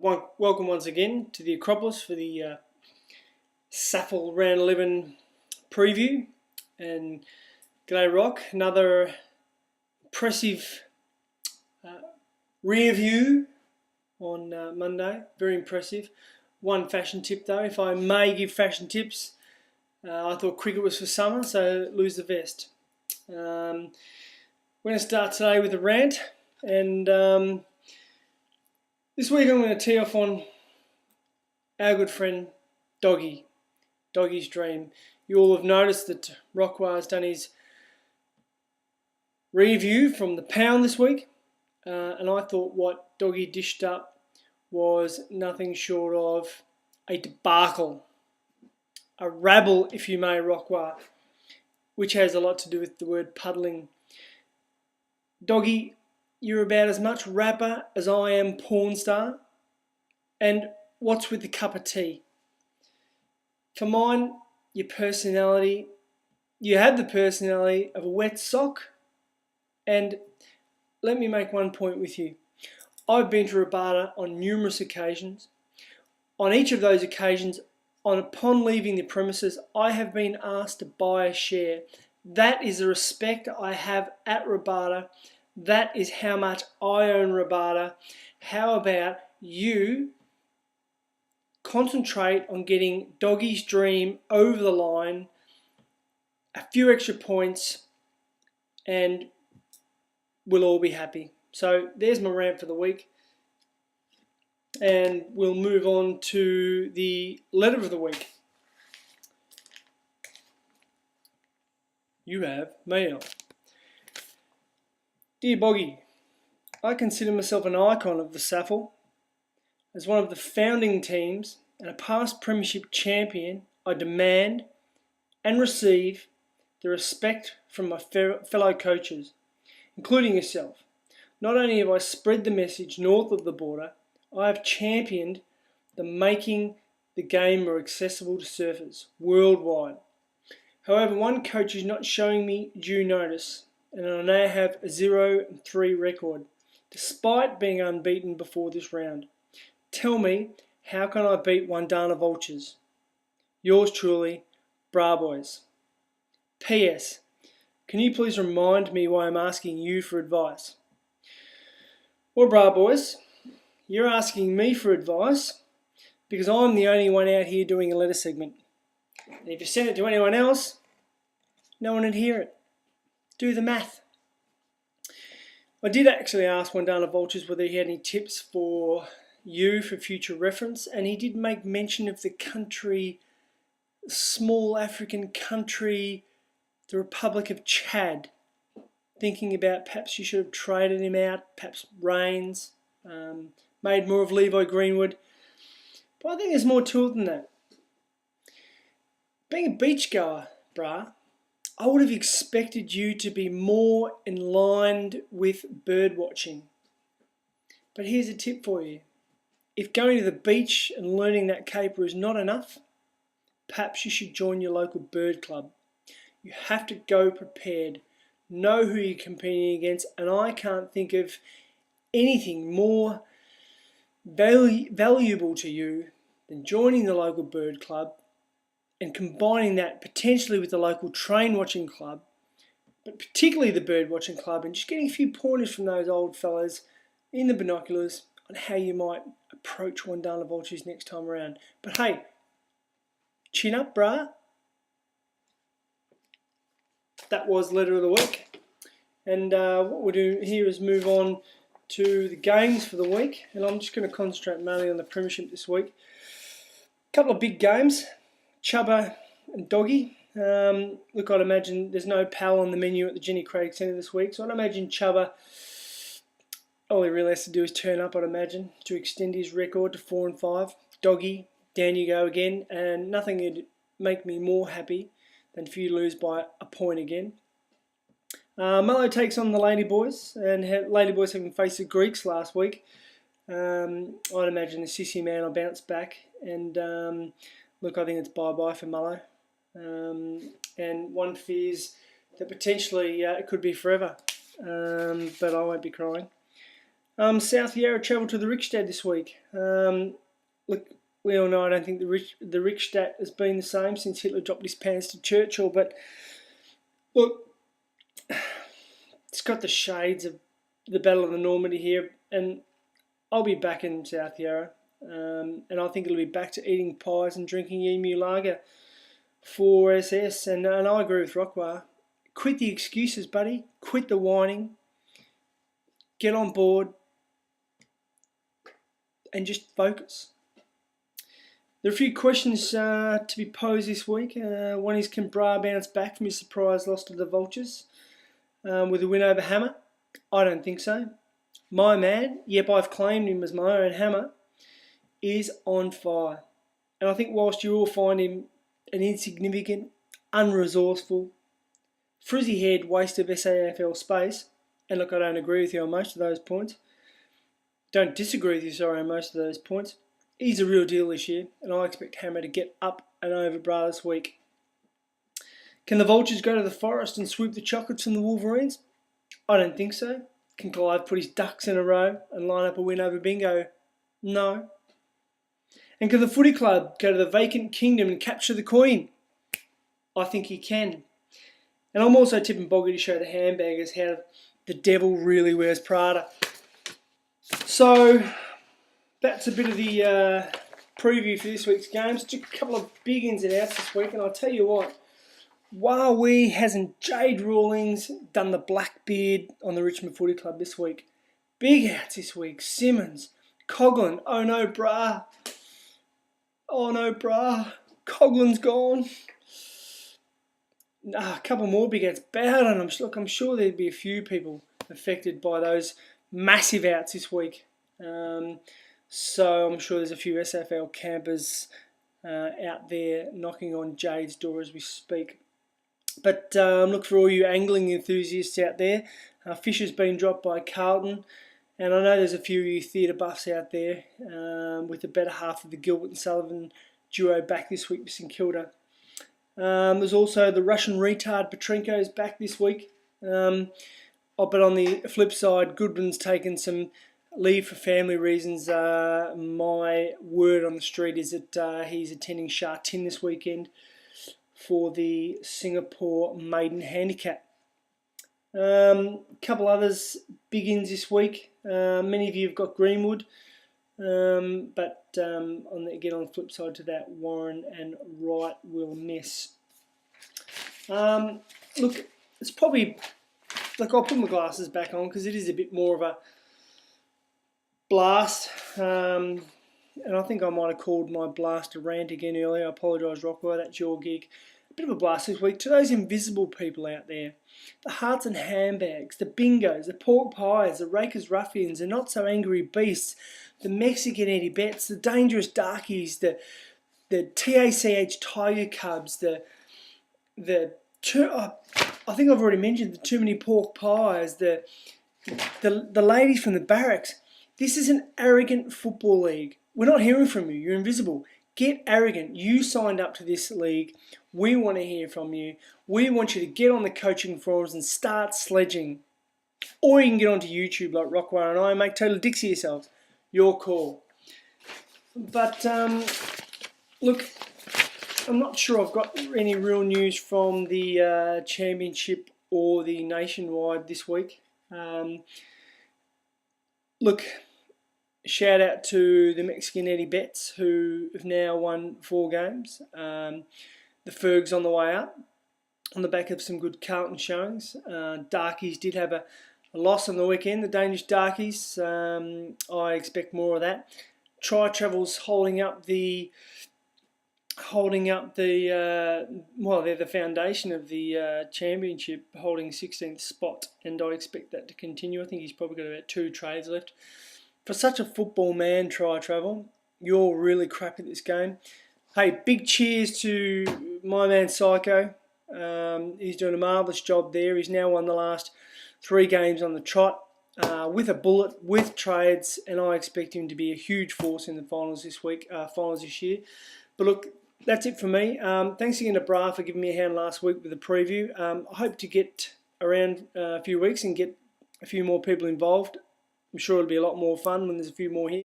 Welcome once again to the Acropolis for the Safl R11 preview. And g'day Rock, another impressive rear view on Monday, very impressive. One fashion tip though, if I may give fashion tips, I thought cricket was for summer, so lose the vest. We're going to start today with a rant, and this week I'm going to tee off on our good friend Boggie, Doggie's Dream. You all have noticed that Rockwar has done his review from the pound this week, and I thought what Boggie dished up was nothing short of a debacle, a rabble, if you may, Rockwar, which has a lot to do with the word puddling. Boggie, you're about as much rapper as I am porn star. And what's with the cup of tea? For mine, your personality, you have the personality of a wet sock. And let me make one point with you. I've been to Rabada on numerous occasions. On each of those occasions, upon leaving the premises, I have been asked to buy a share. That is the respect I have at Rabada. That is how much I own Rabada. How about you concentrate on getting Doggie's Dream over the line, a few extra points, and we'll all be happy. So there's my rant for the week. And we'll move on to the letter of the week. You have mail. Dear Boggie, I consider myself an icon of the Safl. As one of the founding teams and a past premiership champion, I demand and receive the respect from my fellow coaches, including yourself. Not only have I spread the message north of the border, I have championed the making the game more accessible to surfers worldwide. However, one coach is not showing me due notice, and I now have a 0-3 record, despite being unbeaten before this round. Tell me, how can I beat Wandana Vultures? Yours truly, Bra Boys. P.S. Can you please remind me why I'm asking you for advice? Well, Bra Boys, you're asking me for advice because I'm the only one out here doing a letter segment. And if you send it to anyone else, no one would hear it. Do the math. I did actually ask Wandana Vultures whether he had any tips for you for future reference, and he did make mention of the country, small African country, the Republic of Chad, thinking about perhaps you should have traded him out, perhaps Reigns, made more of Levi Greenwood. But I think there's more to it than that. Being a beachgoer, brah, I would have expected you to be more aligned with bird watching. But here's a tip for you. If going to the beach and learning that caper is not enough, perhaps you should join your local bird club. You have to go prepared, know who you're competing against, and I can't think of anything more valuable to you than joining the local bird club and combining that potentially with the local train watching club, but particularly the bird watching club, and just getting a few pointers from those old fellas in the binoculars on how you might approach Wandana Vultures next time around. But hey, chin up, brah. That was letter of the week. And what we'll do here is move on to the games for the week. And I'm just going to concentrate mainly on the premiership this week. A couple of big games. Chubba and Doggie. Look, I'd imagine there's no pal on the menu at the Jenny Craig Centre this week, so I'd imagine Chubba, all he really has to do is turn up, I'd imagine, to extend his record to 4-5. Doggie, down you go again, and nothing would make me more happy than for you to lose by a point again. Mullo takes on the Lady Boys, and Lady Boys having faced the Greeks last week. I'd imagine the Sissy man will bounce back, and look, I think it's bye-bye for Mullo. And one fears that potentially it could be forever, but I won't be crying. South Yarra travelled to the Rickstad this week. Look, we all know I don't think the Rickstad has been the same since Hitler dropped his pants to Churchill, but look, it's got the shades of the Battle of the Normandy here, and I'll be back in South Yarra, and I think it'll be back to eating pies and drinking emu lager for SS, and I agree with Rockwar. Quit the excuses, buddy. Quit the whining. Get on board and just focus. There are a few questions to be posed this week. One is, can Bra bounce back from his surprise loss to the Vultures with a win over Hammer? I don't think so. My man, yep, I've claimed him as my own Hammer, is on fire. And I think whilst you all find him an insignificant, unresourceful, frizzy-haired waste of SAFL space, and look, I don't agree with you on most of those points, don't disagree with you, sorry, on most of those points, he's a real deal this year, and I expect Hammer to get up and over Bra this week. Can the Vultures go to the Forest and swoop the chocolates from the Wolverines? I don't think so. Can Clive put his ducks in a row and line up a win over Bingo? No. And can the Footy Club go to the vacant kingdom and capture the Queen? I think he can. And I'm also tipping Boggie to show the handbaggers how the devil really wears Prada. So that's a bit of the preview for this week's games. Just a couple of big ins and outs this week, and I'll tell you what, Wowee hasn't Jade Rawlings done the Blackbeard on the Richmond Footy Club this week. Big outs this week. Simmons, Coughlin, oh no, Bra. Oh no, Bra. Coughlin's gone. A couple more big outs. Bowden, I'm sure there'd be a few people affected by those massive outs this week. So I'm sure there's a few SFL campers out there knocking on Jade's door as we speak. But look, for all you angling enthusiasts out there, Fisher's been dropped by Carlton, and I know there's a few of you theatre buffs out there with the better half of the Gilbert and Sullivan duo back this week with St Kilda. There's also the Russian retard Petrenko's back this week. But on the flip side, Goodwin's taken some leave for family reasons. My word on the street is that he's attending Sha Tin this weekend for the Singapore Maiden Handicap. Couple others big ins this week. Many of you have got Greenwood, but on the flip side to that, Warren and Wright will miss. Look, it's probably, like, I'll put my glasses back on because it is a bit more of a blast. And I think I might have called my blast a rant again earlier. I apologise, Rockwell, that's your gig. A bit of a blast this week to those invisible people out there. The Hearts and Handbags, the Bingos, the Pork Pies, the Rakers Ruffians, the Not So Angry Beasts, the Mexican Eddie Betts, the Dangerous Darkies, the TACH Tiger Cubs, I think I've already mentioned the Too Many Pork Pies, the ladies from the Barracks. This is an arrogant football league. We're not hearing from you. You're invisible. Get arrogant. You signed up to this league. We want to hear from you. We want you to get on the coaching forums and start sledging. Or you can get onto YouTube like Rockwire and I and make total dicks of yourselves. Your call. But, look, I'm not sure I've got any real news from the Championship or the Nationwide this week. Look, shout out to the Mexican Eddie Betts, who have now won 4 games. The Fergs on the way up, on the back of some good Carlton showings. Darkies did have a loss on the weekend, the Danish Darkies. I expect more of that. Tri Travel's holding up the they're the foundation of the Championship, holding 16th spot, and I expect that to continue. I think he's probably got about 2 trades left. For such a football man, Tri Travel, you're really crap at this game. Hey, big cheers to my man Psycho. He's doing a marvellous job there. He's now won the last 3 games on the trot with a bullet, with trades, and I expect him to be a huge force in the finals this year. But look, that's it for me. Thanks again to Bra for giving me a hand last week with the preview. I hope to get around a few weeks and get a few more people involved. I'm sure it'll be a lot more fun when there's a few more here.